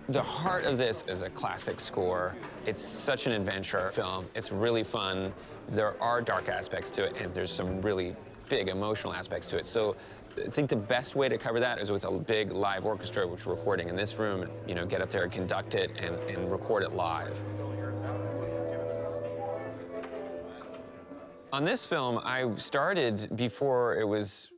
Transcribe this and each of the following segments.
The heart of this is a classic score. It's such an adventure film. It's really fun. There are dark aspects to it, and there's some really big emotional aspects to it. So I think the best way to cover that is with a big live orchestra, which we're recording in this room, you know, get up there and conduct it and record it live. On this film, I started before it was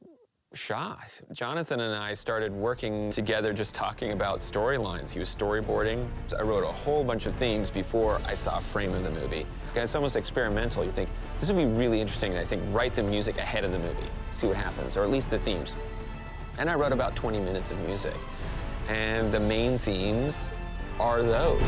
shot. Jonathan and I started working together just talking about storylines. He was storyboarding. I wrote a whole bunch of themes before I saw a frame of the movie. It's almost experimental. You think, this would be really interesting, and I think write the music ahead of the movie, see what happens, or at least the themes. And I wrote about 20 minutes of music, and the main themes are those.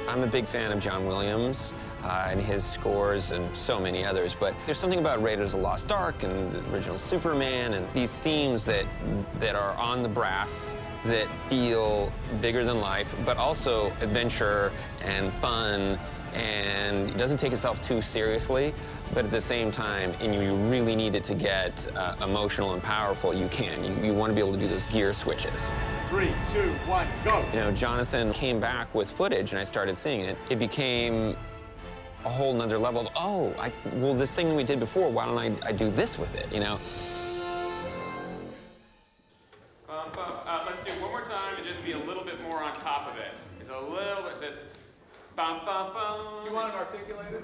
I'm a big fan of John Williams and his scores and so many others, but there's something about Raiders of the Lost Ark and the original Superman and these themes that are on the brass that feel bigger than life, but also adventure and fun, and it doesn't take itself too seriously, but at the same time, and you really need it to get emotional and powerful, you can. You want to be able to do those gear switches. 3, 2, 1, go! You know, Jonathan came back with footage and I started seeing it. It became a whole nother level of, oh, well, this thing we did before, why don't I do this with it, you know? Let's do it one more time and just be a little bit more on top of it. It's a little bit just bum, bum, bum. Do you want it articulated?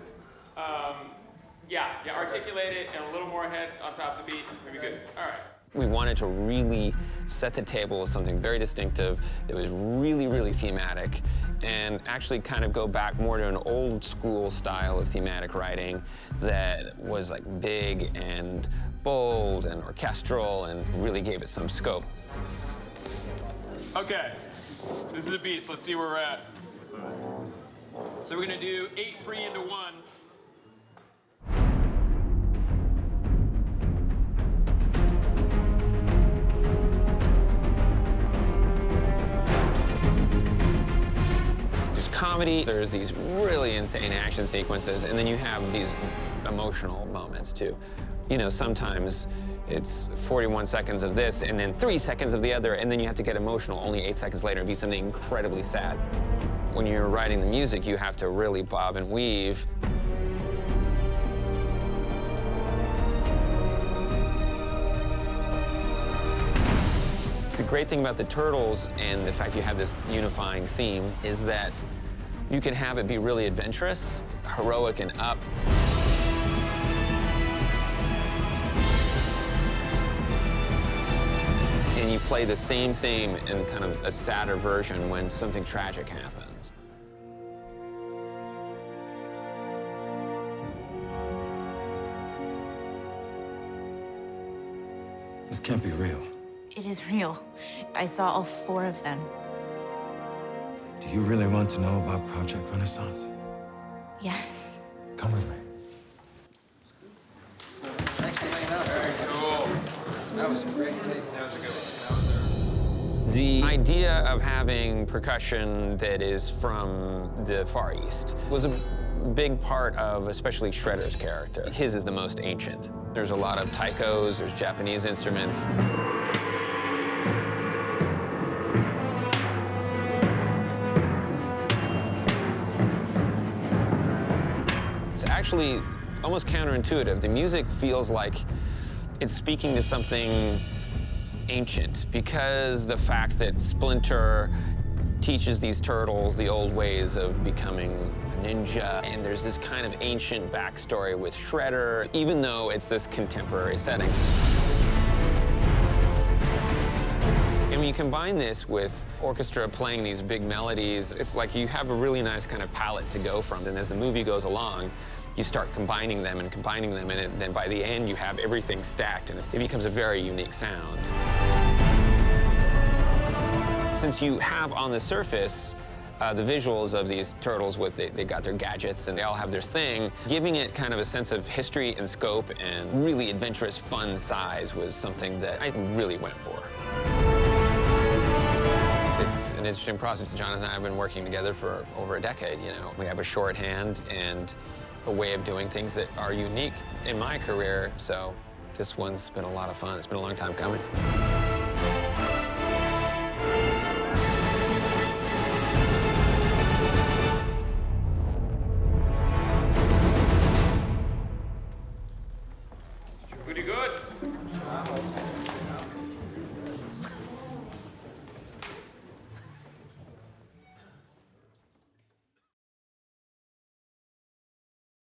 Yeah, articulate it and a little more head on top of the beat. Maybe good. All right. We wanted to really set the table with something very distinctive that was really, really thematic and actually kind of go back more to an old school style of thematic writing that was like big and bold and orchestral and really gave it some scope. Okay, this is the beats. Let's see where we're at. So we're gonna do 8 free into 1. Comedy, there's these really insane action sequences, and then you have these emotional moments too. You know, sometimes it's 41 seconds of this and then 3 seconds of the other, and then you have to get emotional only 8 seconds later and be something incredibly sad. When you're writing the music, you have to really bob and weave. The great thing about the Turtles and the fact you have this unifying theme is that you can have it be really adventurous, heroic, and up. And you play the same theme in kind of a sadder version when something tragic happens. This can't be real. It is real. I saw all 4 of them. Do you really want to know about Project Renaissance? Yes. Come with me. Thanks for laying up. Very cool. That was a great take. That was a good one. The idea of having percussion that is from the Far East was a big part of especially Shredder's character. His is the most ancient. There's a lot of taikos, there's Japanese instruments. It's actually almost counterintuitive. The music feels like it's speaking to something ancient because the fact that Splinter teaches these turtles the old ways of becoming a ninja, and there's this kind of ancient backstory with Shredder, even though it's this contemporary setting. And when you combine this with orchestra playing these big melodies, it's like you have a really nice kind of palette to go from. And as the movie goes along, you start combining them, and then by the end you have everything stacked, and it becomes a very unique sound. Since you have on the surface the visuals of these turtles they got their gadgets and they all have their thing, giving it kind of a sense of history and scope and really adventurous, fun size was something that I really went for. It's an interesting process. Jonathan and I have been working together for over a decade, you know. We have a shorthand and a way of doing things that are unique in my career, so this one's been a lot of fun. It's been a long time coming.